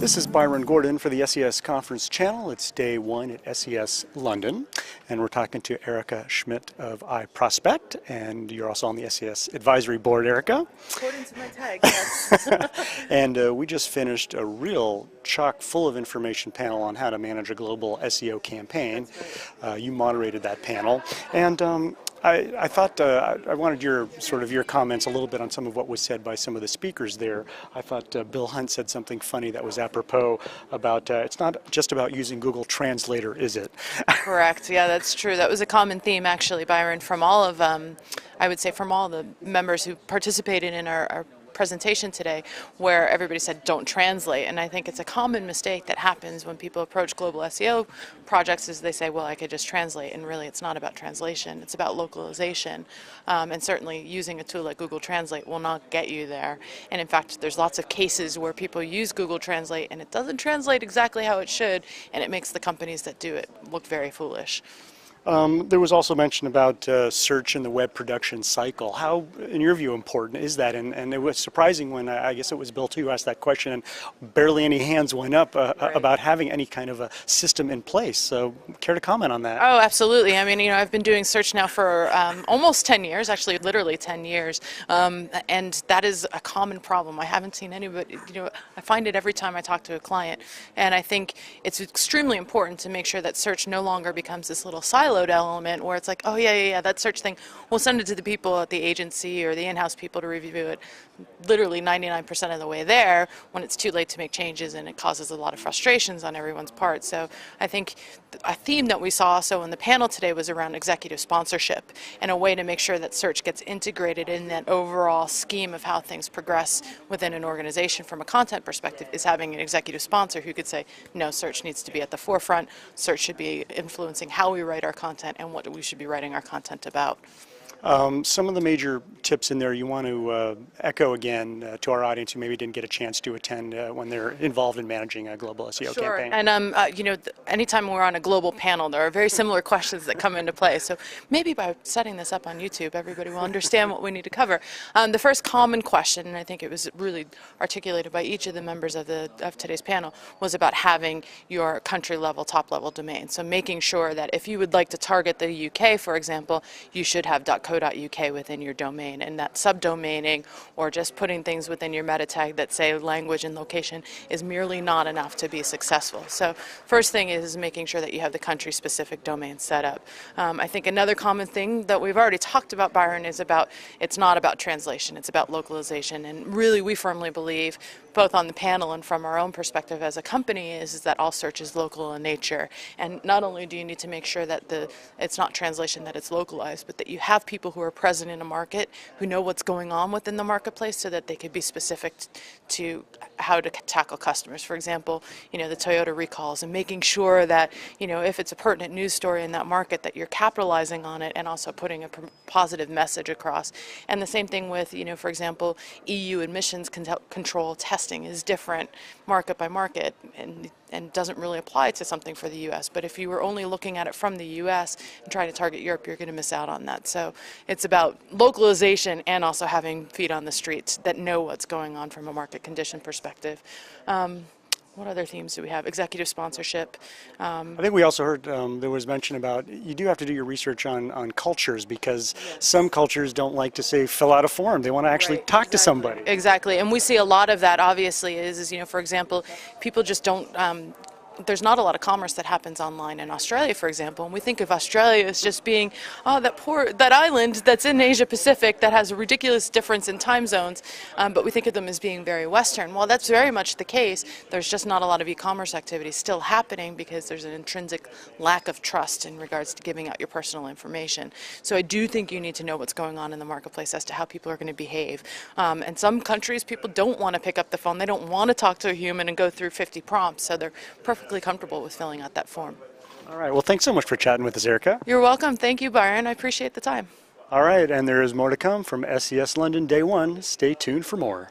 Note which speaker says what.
Speaker 1: This is Byron Gordon for the SES Conference Channel. It's day one at SES London, and we're talking to Erica Schmidt of iProspect, and you're also on the SES Advisory Board, Erica.
Speaker 2: According to my tag, yes.
Speaker 1: And we just finished a real chock full of information panel on how to manage a global SEO campaign.
Speaker 2: Right.
Speaker 1: You moderated that panel, and I thought I wanted your comments a little bit on some of what was said by some of the speakers there. I thought Bill Hunt said something funny that was apropos about it's not just about using Google Translator, is it?
Speaker 2: Correct. Yeah, that's true. That was a common theme, actually, Byron, from all of, I would say, from all the members who participated in our presentation today, where everybody said don't translate. And I think it's a common mistake that happens when people approach global SEO projects, is they say, well, I could just translate, and really it's not about translation, it's about localization. And certainly using a tool like Google Translate will not get you there. And in fact, there's lots of cases where people use Google Translate and it doesn't translate exactly how it should, and it makes the companies that do it look very foolish.
Speaker 1: There was also mention about search in the web production cycle. How, in your view, important is that? And it was surprising when, I guess it was Bill too who asked that question, and barely any hands went up about having any kind of a system in place. So, care to comment on that?
Speaker 2: Oh, absolutely. I mean, I've been doing search now for almost 10 years, actually literally 10 years, and that is a common problem. I haven't seen anybody, I find it every time I talk to a client, and I think it's extremely important to make sure that search no longer becomes this little siloed element where it's like, oh yeah, that search thing, we'll send it to the people at the agency or the in-house people to review it literally 99% of the way there, when it's too late to make changes, and it causes a lot of frustrations on everyone's part. So I think a theme that we saw also in the panel today was around executive sponsorship, and a way to make sure that search gets integrated in that overall scheme of how things progress within an organization from a content perspective, is having an executive sponsor who could say, no, search needs to be at the forefront, search should be influencing how we write our content and what we should be writing our content about.
Speaker 1: Some of the major tips in there you want to echo again to our audience who maybe didn't get a chance to attend when they're involved in managing a global SEO campaign.
Speaker 2: And anytime we're on a global panel, there are very similar questions that come into play. So maybe by setting this up on YouTube, everybody will understand what we need to cover. The first common question, and I think it was really articulated by each of the members of today's panel, was about having your country level, top level domain. So making sure that if you would like to target the UK, for example, you should have .co.uk within your domain, and that subdomaining or just putting things within your meta tag that say language and location is merely not enough to be successful. So first thing is making sure that you have the country specific domain set up. I think another common thing that we've already talked about, Byron, is about it's not about translation, it's about localization. And really we firmly believe, both on the panel and from our own perspective as a company, is that all search is local in nature. And not only do you need to make sure that it's not translation, that it's localized, but that you have people who are present in a market who know what's going on within the marketplace, so that they could be specific to how to tackle customers. For example, the Toyota recalls, and making sure that if it's a pertinent news story in that market, that you're capitalizing on it and also putting a positive message across. And the same thing with for example, EU emissions control testing is different market by market, and doesn't really apply to something for the US. But if you were only looking at it from the US and trying to target Europe, you're going to miss out on that. So it's about localization and also having feet on the streets that know what's going on from a market condition perspective. What other themes do we have? Executive sponsorship.
Speaker 1: I think we also heard there was mention about you do have to do your research on cultures, because some cultures don't like to say fill out a form. They want to actually talk to somebody.
Speaker 2: Exactly, and we see a lot of that. Obviously, is for example, people just don't. There's not a lot of commerce that happens online in Australia, for example, and we think of Australia as just being, oh, that island that's in Asia Pacific that has a ridiculous difference in time zones, but we think of them as being very Western. Well, that's very much the case. There's just not a lot of e-commerce activity still happening because there's an intrinsic lack of trust in regards to giving out your personal information. So I do think you need to know what's going on in the marketplace as to how people are going to behave. And some countries, people don't want to pick up the phone. They don't want to talk to a human and go through 50 prompts, so they're perfectly comfortable with filling out that form.
Speaker 1: All right. Well, thanks so much for chatting with us, Erica.
Speaker 2: You're welcome. Thank you, Byron. I appreciate the time.
Speaker 1: All right. And there is more to come from SES London Day 1. Stay tuned for more.